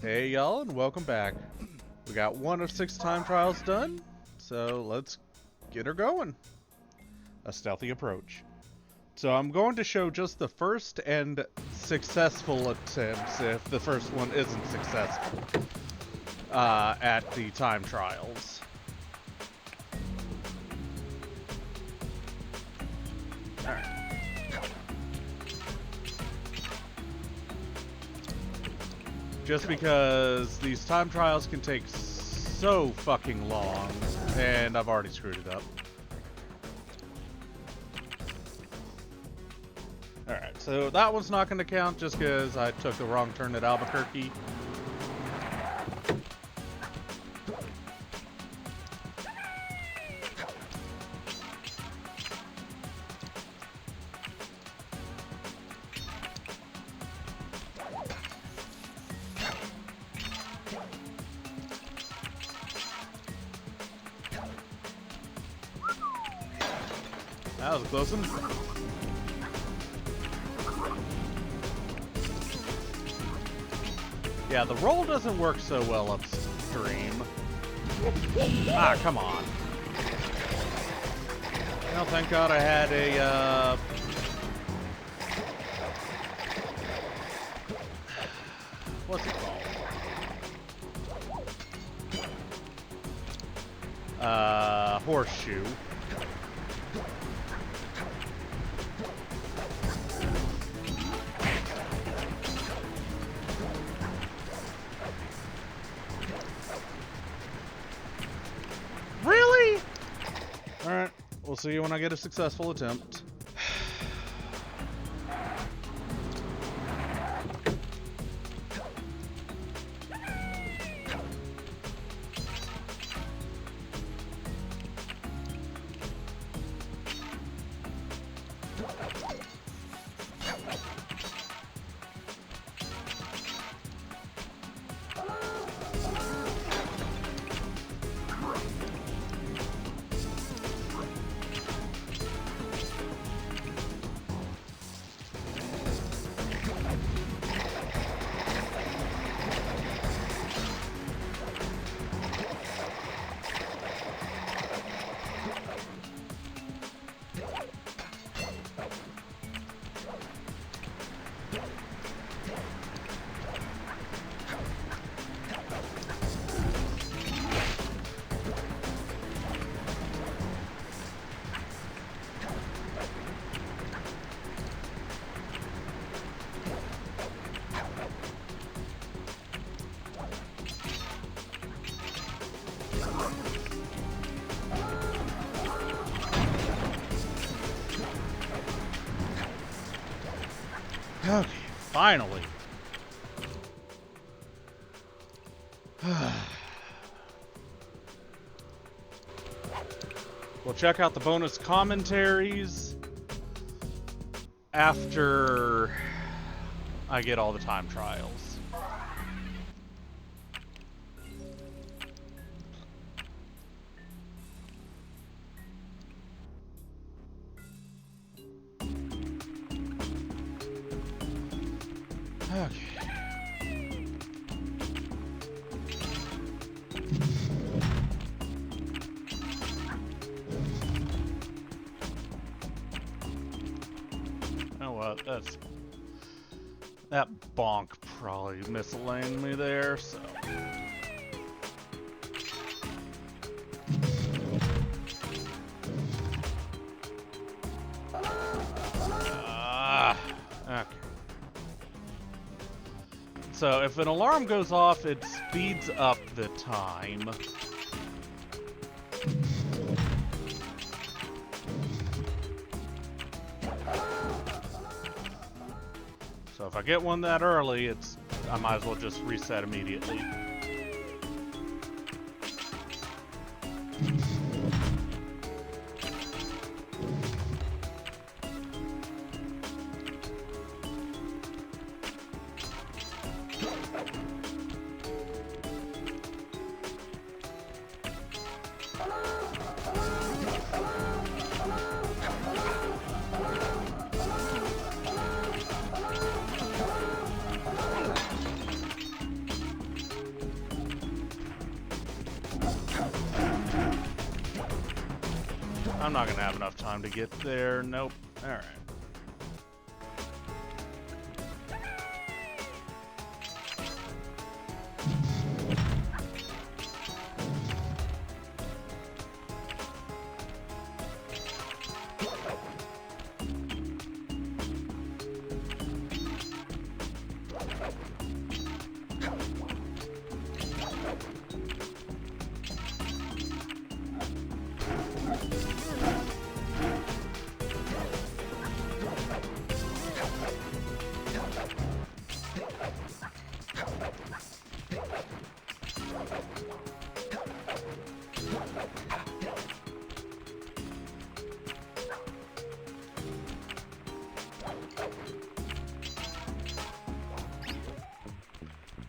Hey y'all, and welcome back. We got 1 of 6 time trials done, so let's get her going. A stealthy approach. So I'm going to show just the first and successful attempts if the first one isn't successful at the time trials. Alright. Just because these time trials can take so fucking long, and I've already screwed it up. Alright, so that one's not going to count just because I took the wrong turn at Albuquerque. That was a close one. Yeah, the roll doesn't work so well upstream. Ah, come on. Well, thank God I had a, what's it called? Horseshoe. Really? Alright, we'll see when I get a successful attempt. Okay, finally. We'll check out the bonus commentaries after I get all the time trials. Okay. Oh well, that bonk probably misaligned me there, so. Okay. So if an alarm goes off, it speeds up the time. So if I get one that early, I might as well just reset immediately. I'm not gonna have enough time to get there. Nope. Alright.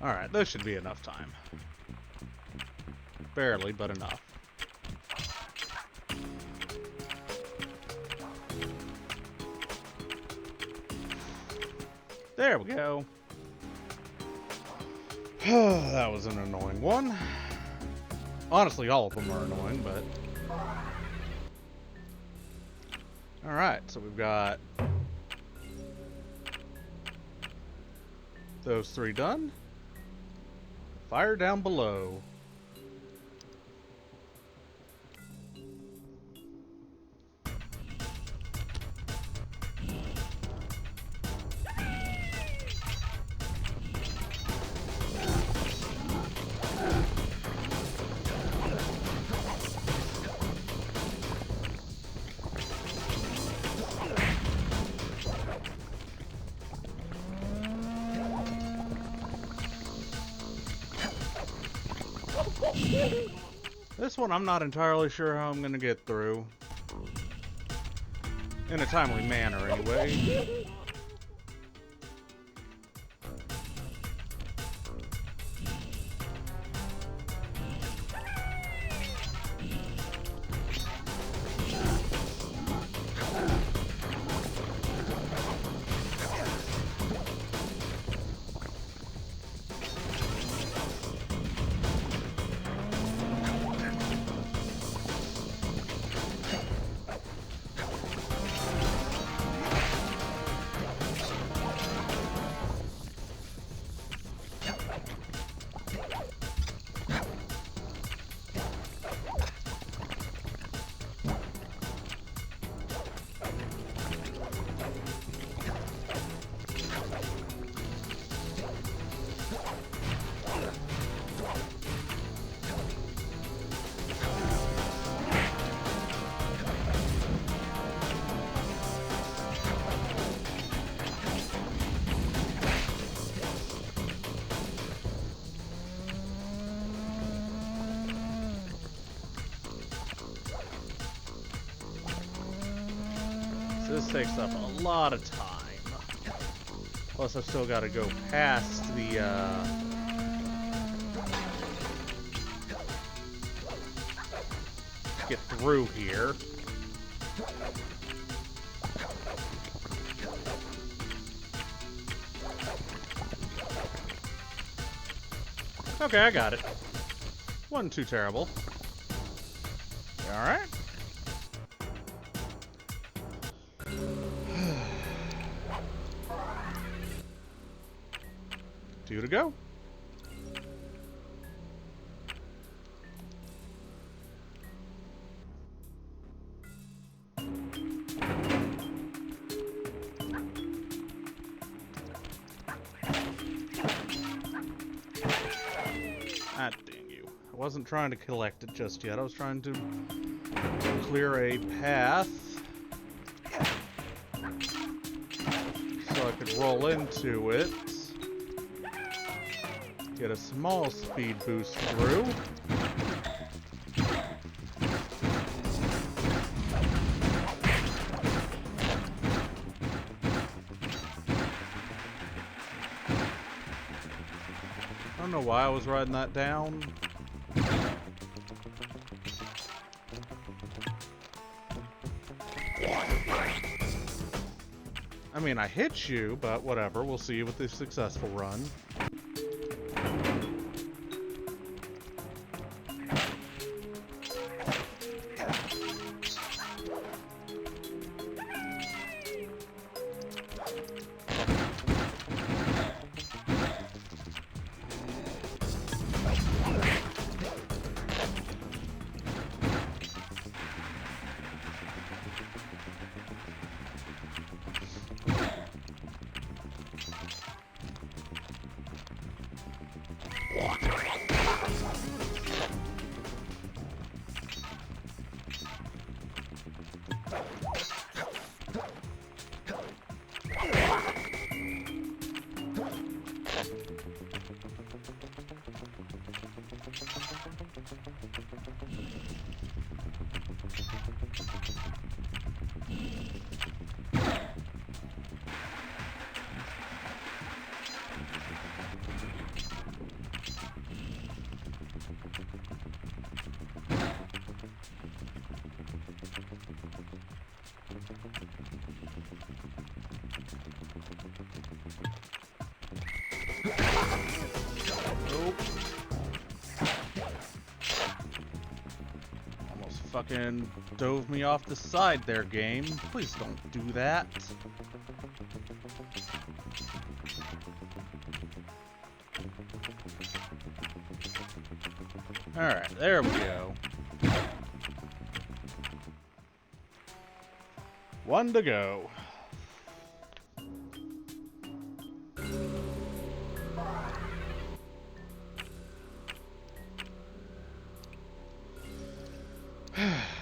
Alright, this should be enough time. Barely, but enough. There we go. That was an annoying one. Honestly, all of them are annoying, but... Alright, so we've got... those three done. Fire down below. This one I'm not entirely sure how I'm gonna get through. In a timely manner, anyway. This takes up a lot of time. Plus, I've still got to go past the, get through here. Okay, I got it. Wasn't too terrible. Alright. Two to go. Ah, dang you. I wasn't trying to collect it just yet. I was trying to clear a path so I could roll into it. Get a small speed boost through. I don't know why I was riding that down. I mean, I hit you, but whatever. We'll see with the successful run. fucking dove me off the side there, game. Please don't do that. Alright, there we go. One to go.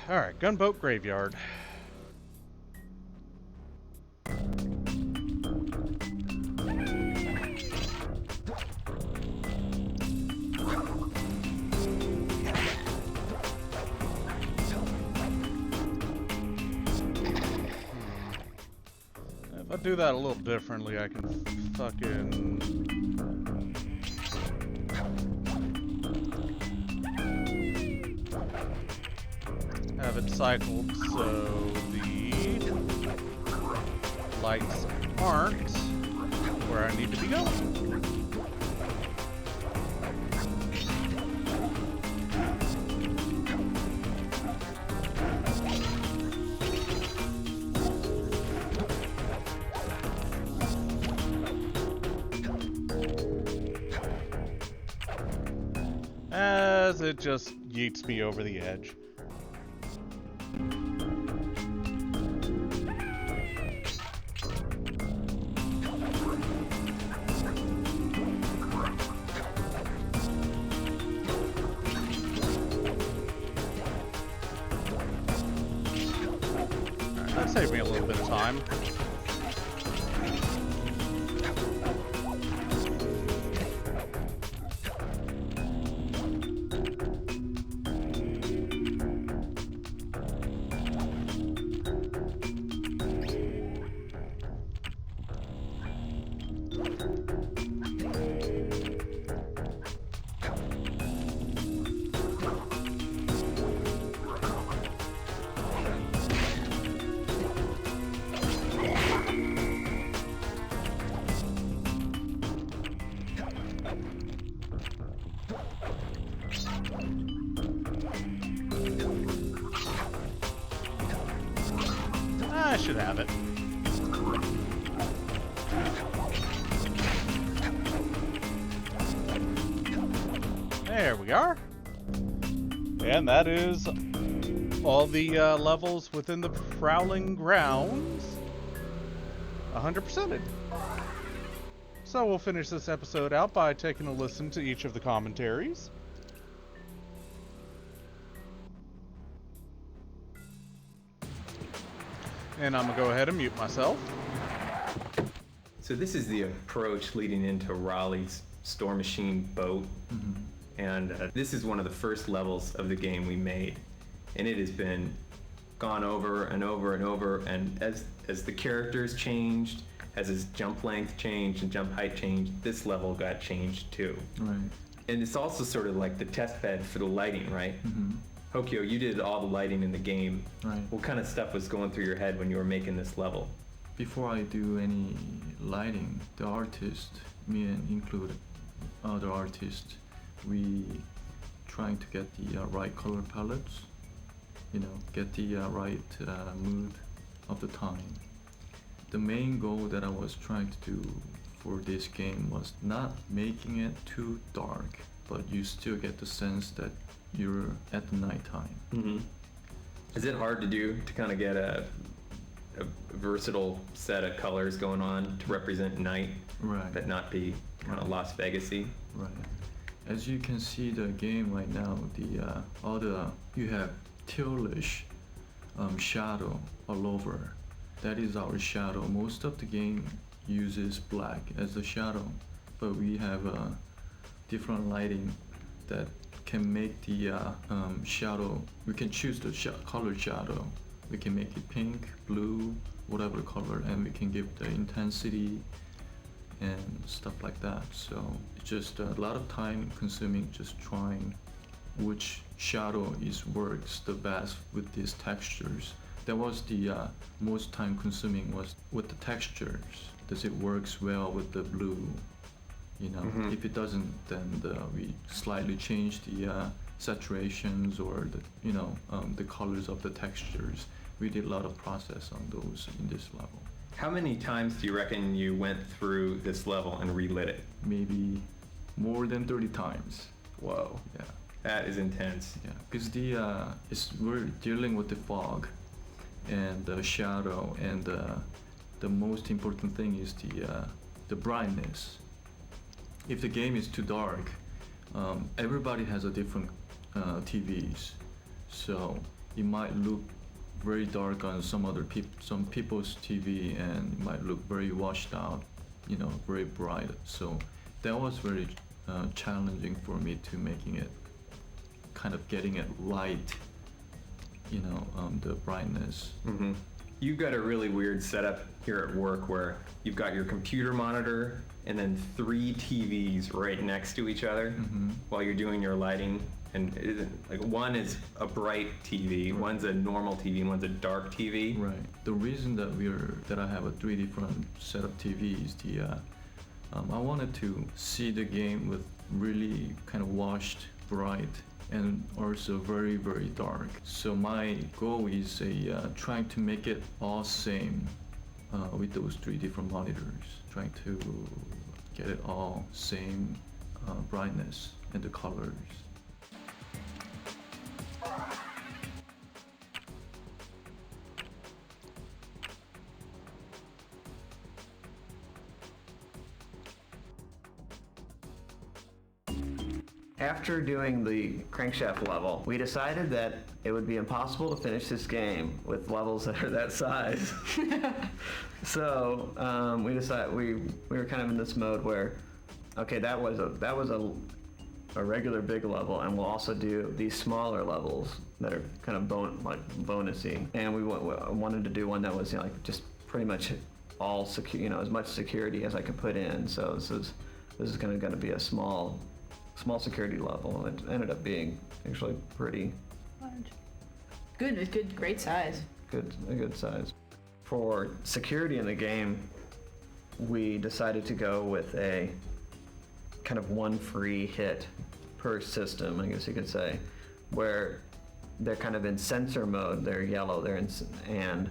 Alright, Gunboat Graveyard. If I do that a little differently, I can fucking... have it cycled so the lights aren't where I need to be going. As it just yeets me over the edge. That saved me a little bit of time. I should have it. There we are. And that is all the levels within the Prowling Grounds 100%ed. So we'll finish this episode out by taking a listen to each of the commentaries. And I'm going to go ahead and mute myself. So this is the approach leading into Raleigh's Store Machine boat. Mm-hmm. And this is one of the first levels of the game we made. And it has been gone over and over and over. And as the characters changed, as his jump length changed and jump height changed, this level got changed too. Right. And it's also sort of like the test bed for the lighting, right? Mm-hmm. Hokyo, you did all the lighting in the game. Right. What kind of stuff was going through your head when you were making this level? Before I do any lighting, the artist, me and include other artists, we trying to get the right color palettes, get the right mood of the time. The main goal that I was trying to do for this game was not making it too dark, but you still get the sense that you're at the nighttime. Mm-hmm. Is it hard to do to kind of get a versatile set of colors going on to represent night, right, but not be kind of Las Vegas-y? Right. As you can see the game right now, you have tealish shadow all over. That is our shadow. Most of the game uses black as the shadow, but we have different lighting that can make the shadow. We can choose the color shadow. We can make it pink, blue, whatever color, and we can give the intensity and stuff like that. So it's just a lot of time consuming just trying which shadow works the best with these textures. That was the most time consuming was with the textures. Does it works well with the blue? Mm-hmm. If it doesn't, then we slightly change the saturations or the colors of the textures. We did a lot of process on those in this level. How many times do you reckon you went through this level and relit it? Maybe more than 30 times. Whoa. Yeah. That is intense. Yeah, because we're dealing with the fog and the shadow, and the most important thing is the brightness. If the game is too dark, everybody has a different TVs, so it might look very dark on some people's TV, and it might look very washed out, very bright. So that was very challenging for me to making it, kind of getting it light, the brightness. Mm-hmm. You've got a really weird setup here at work where you've got your computer monitor and then 3 TVs right next to each other while you're doing your lighting. And it isn't, like, one is a bright TV, Right. one's a normal TV, and one's a dark TV. Right. The reason that I have a 3 different set of TVs, I wanted to see the game with really kind of washed, bright, and also very, very dark. So my goal is trying to make it all same with those 3 different monitors, trying to get it all same brightness and the colors. After doing the crankshaft level, we decided that it would be impossible to finish this game with levels that are that size. So we decided we were kind of in this mode where, okay, that was a regular big level, and we'll also do these smaller levels that are kind of bonusy. And we wanted to do one that was like just pretty much all secure, as much security as I could put in. So this is going to be a small security level. It ended up being actually pretty Large. Good, it's good, great size. a good size. For security in the game, we decided to go with a kind of one free hit per system, I guess you could say, where they're kind of in sensor mode. They're yellow, and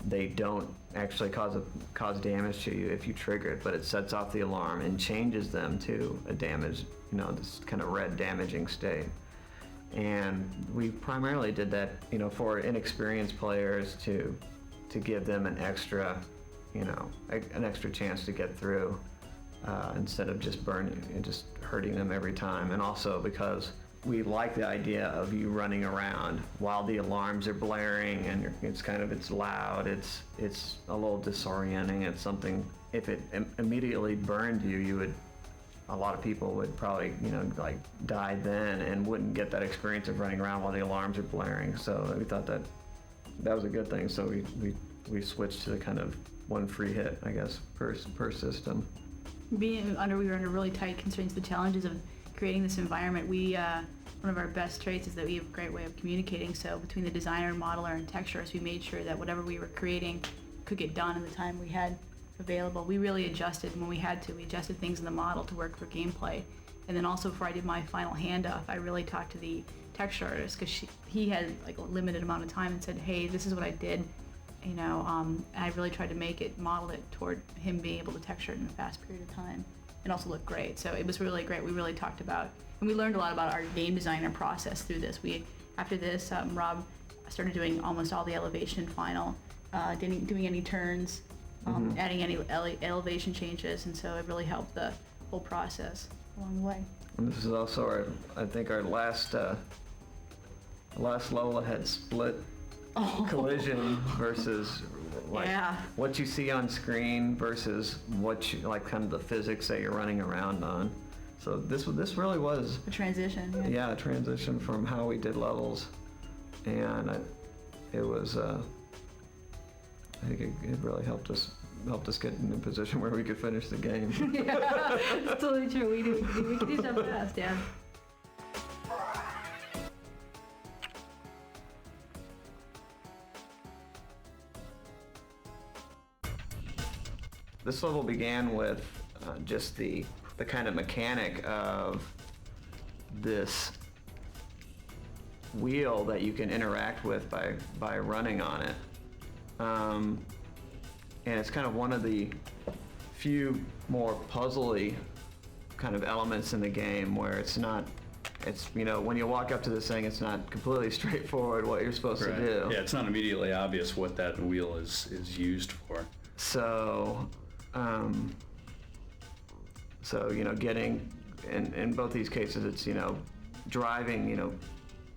they don't actually cause damage to you if you trigger it, but it sets off the alarm and changes them to a damage, this kind of red damaging state. And we primarily did that, for inexperienced players to give them an extra chance to get through, instead of just burning and just hurting them every time. And also because we like the idea of you running around while the alarms are blaring, and it's loud, it's a little disorienting. It's something, if it immediately burned you, a lot of people would probably, die then and wouldn't get that experience of running around while the alarms are blaring. So we thought that was a good thing. So we switched to the kind of one free hit, I guess, per system. We were under really tight constraints. The challenges of creating this environment, one of our best traits is that we have a great way of communicating. So between the designer, modeler, and texturist, we made sure that whatever we were creating could get done in the time we had available. We really adjusted when we had to. We adjusted things in the model to work for gameplay. And then also, before I did my final handoff, I really talked to the texture artist, because he had like a limited amount of time, and said, hey, this is what I did. I really tried to model it toward him being able to texture it in a fast period of time and also look great. So it was really great. We really talked about, and we learned a lot about our game designer process through this. After this, Rob started doing almost all the elevation and final, doing any turns, adding any elevation changes, and so it really helped the whole process along the way. And this is also our last level that had split collision versus what you see on screen versus what you kind of the physics that you're running around on. So this really was A transition. a transition from how we did levels, and it was I think it really helped us get in a position where we could finish the game. Yeah, it's totally true. We can do stuff fast, yeah. This level began with just the kind of mechanic of this wheel that you can interact with by running on it. And it's kind of one of the few more puzzly kind of elements in the game where it's, you know, when you walk up to this thing, it's not completely straightforward what you're supposed to do. Yeah, it's not immediately obvious what that wheel is used for. So, you know, getting, in both these cases, it's, you know, driving, you know,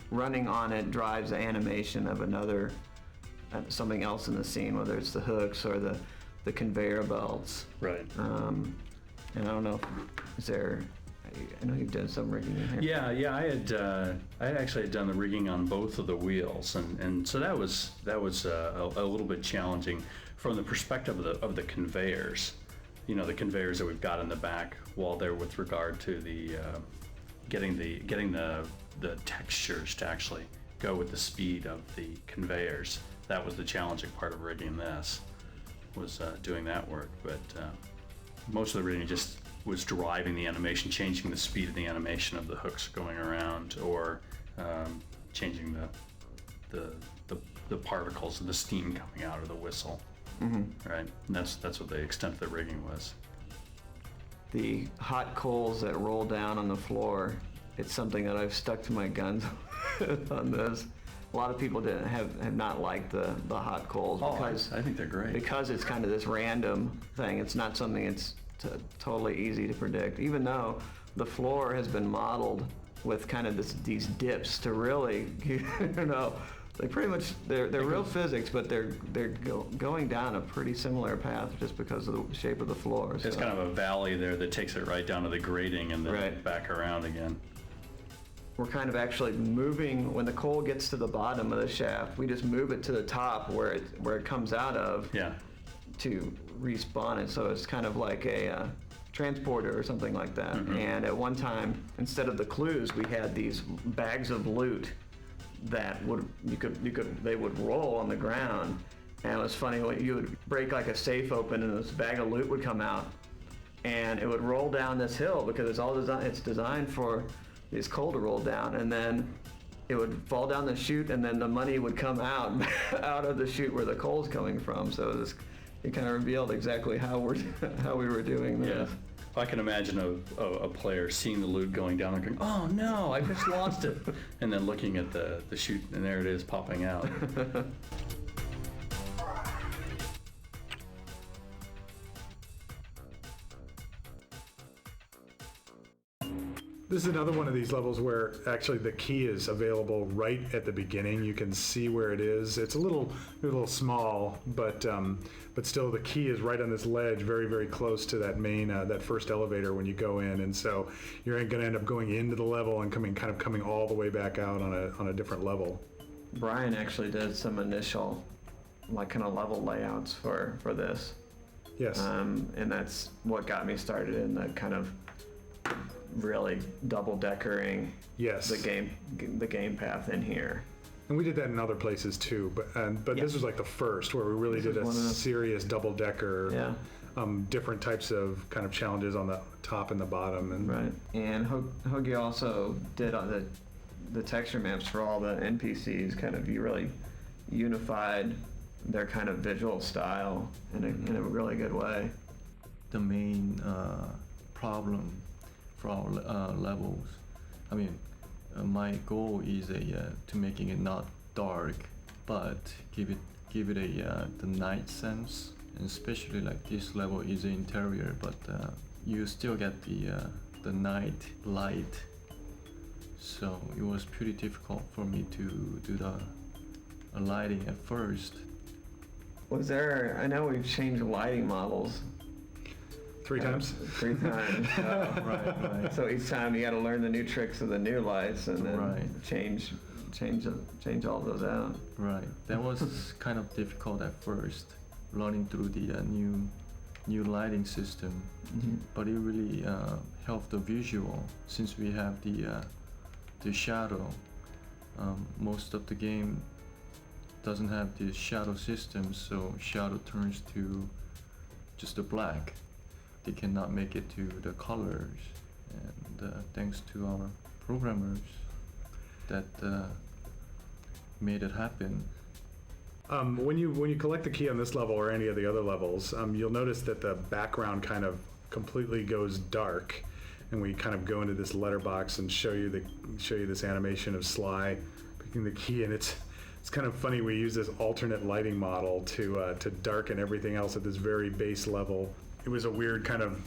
running on it drives the animation of another, something else in the scene, whether it's the hooks or the conveyor belts. Right. And I don't know, is there, I know you've done some rigging in here. Yeah, I actually had done the rigging on both of the wheels, and so that was a little bit challenging from the perspective of the conveyors. You know, the conveyors that we've got in the back wall there with regard to the getting the textures to actually go with the speed of the conveyors. That was the challenging part of rigging this, was doing that work. But most of the rigging just was driving the animation, changing the speed of the animation of the hooks going around, or changing the particles of the steam coming out of the whistle. Mm-hmm. Right, and that's what the extent of the rigging was. The hot coals that roll down on the floor, it's something that I've stuck to my guns on this. A lot of people have not liked the hot coals because I think they're great. Because it's kind of this random thing. It's not something it's totally easy to predict, even though the floor has been modeled with kind of these dips to really, you know, they pretty much, they're real physics, but they're going down a pretty similar path just because of the shape of the floor. It's kind of a valley there that takes it right down to the grating and then back around again. We're kind of actually moving, when the coal gets to the bottom of the shaft, we just move it to the top where it comes out of to respawn it. So it's kind of like a transporter or something like that. Mm-hmm. And at one time, instead of the clues, we had these bags of loot that they would roll on the ground. And it was funny when you would break like a safe open and this bag of loot would come out and it would roll down this hill because it's designed for this coal to roll down, and then it would fall down the chute and then the money would come out of the chute where the coal's coming from. So it kind of revealed exactly how we were doing this. Yeah. I can imagine a player seeing the loot going down and going, "Oh no, I just lost it," and then looking at the chute, and there it is popping out. This is another one of these levels where actually the key is available right at the beginning. You can see where it is. It's a little small, but still the key is right on this ledge, very, very close to that main, that first elevator when you go in. And so you're going to end up going into the level and coming all the way back out on a different level. Brian actually did some initial, like, kind of level layouts for this. Yes. And that's what got me started in the kind of really double-deckering the game path in here. And we did that in other places too, but this was like the first where we really did a serious double-decker, different types of kind of challenges on the top and the bottom. And right. And Hoagie also did on the texture maps for all the NPCs. Kind of, you really unified their kind of visual style in a really good way. The main problem for our levels, I mean, my goal is to making it not dark, but give it the night sense, and especially like this level is the interior, but you still get the night light. So it was pretty difficult for me to do the lighting at first. I know we've changed lighting models. 3 times? 3 times. Right. So each time you got to learn the new tricks of the new lights and then change all those out. Right. That was kind of difficult at first, learning through the new lighting system. Mm-hmm. But it really helped the visual, since we have the shadow. Most of the game doesn't have the shadow system, so shadow turns to just a black. They cannot make it to the colors, and thanks to our programmers, that made it happen. When you collect the key on this level or any of the other levels, you'll notice that the background kind of completely goes dark, and we kind of go into this letterbox and show you this animation of Sly picking the key, and it's kind of funny. We use this alternate lighting model to darken everything else at this very base level. It was a weird kind of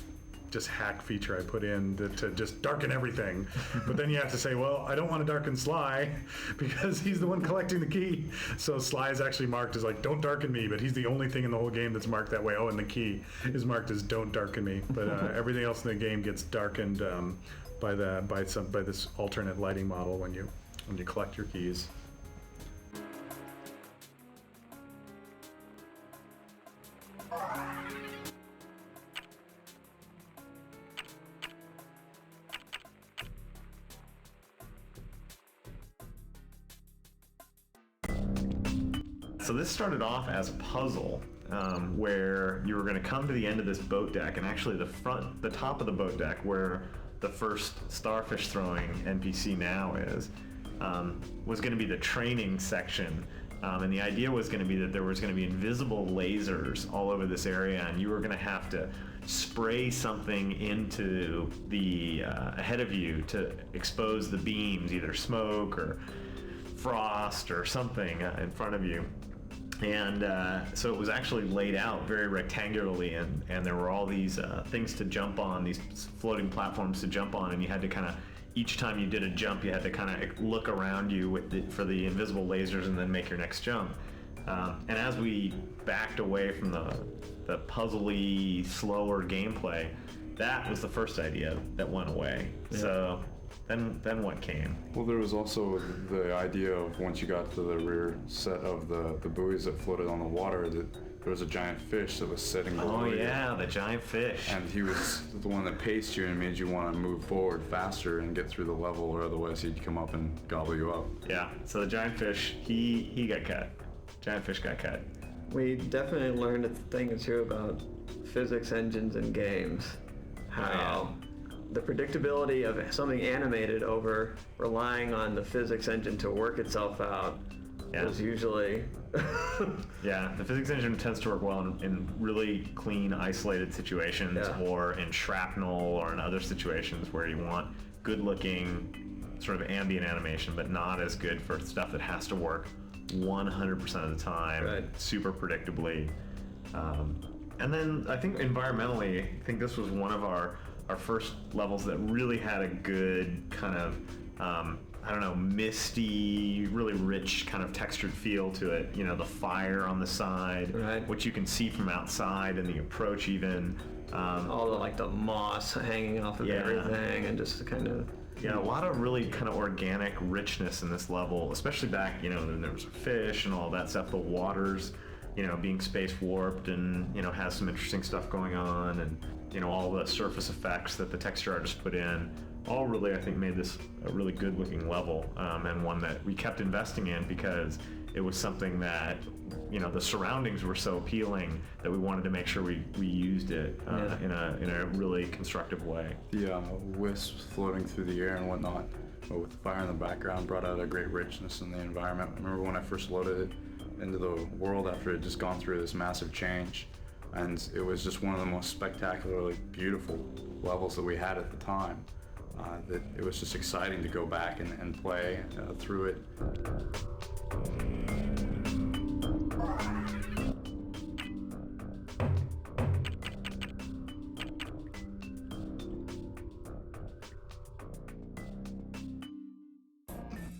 just hack feature I put in to just darken everything. But then you have to say, well, I don't want to darken Sly because he's the one collecting the key. So Sly is actually marked as like, don't darken me, but he's the only thing in the whole game that's marked that way. Oh, and the key is marked as don't darken me. But everything else in the game gets darkened by this alternate lighting model when you collect your keys. So this started off as a puzzle where you were going to come to the end of this boat deck, and actually the top of the boat deck where the first starfish throwing NPC now is, was going to be the training section. And the idea was going to be that there was going to be invisible lasers all over this area, and you were going to have to spray something into the ahead of you to expose the beams, either smoke or frost or something in front of you. And so it was actually laid out very rectangularly, and there were all these things to jump on, these floating platforms to jump on, and you had to kind of, each time you did a jump, you had to kind of look around you for the invisible lasers and then make your next jump. And as we backed away from the puzzly, slower gameplay, that was the first idea that went away. Yeah. So then what came? Well, there was also the idea of once you got to the rear set of the buoys that floated on the water, that there was a giant fish that was sitting below you. Oh yeah, the giant fish. And he was the one that paced you and made you want to move forward faster and get through the level, or otherwise he'd come up and gobble you up. Yeah, so the giant fish, he got cut. Giant fish got cut. We definitely learned a thing or two about physics engines in games. How the predictability of something animated over relying on the physics engine to work itself out is usually... Yeah, the physics engine tends to work well in really clean, isolated situations, or in shrapnel, or in other situations where you want good-looking sort of ambient animation, but not as good for stuff that has to work 100% of the time, super predictably. And then I think environmentally, I think this was one of our first levels that really had a good kind of, I don't know, misty, really rich kind of textured feel to it. You know, the fire on the side, which you can see from outside, and the approach even. All the moss hanging off of everything, and just kind of... Yeah, a lot of really kind of organic richness in this level, especially back, there was fish and all that stuff. The water's, being space warped and, has some interesting stuff going on, and, all the surface effects that the texture artist put in, all really, I think, made this a really good looking level, and one that we kept investing in because it was something that, the surroundings were so appealing that we wanted to make sure we used it in a really constructive way. The wisps floating through the air and whatnot, but with the fire in the background, brought out a great richness in the environment. I remember when I first loaded it into the world after it had just gone through this massive change, and it was just one of the most spectacularly beautiful levels that we had at the time. That it was just exciting to go back and play through it.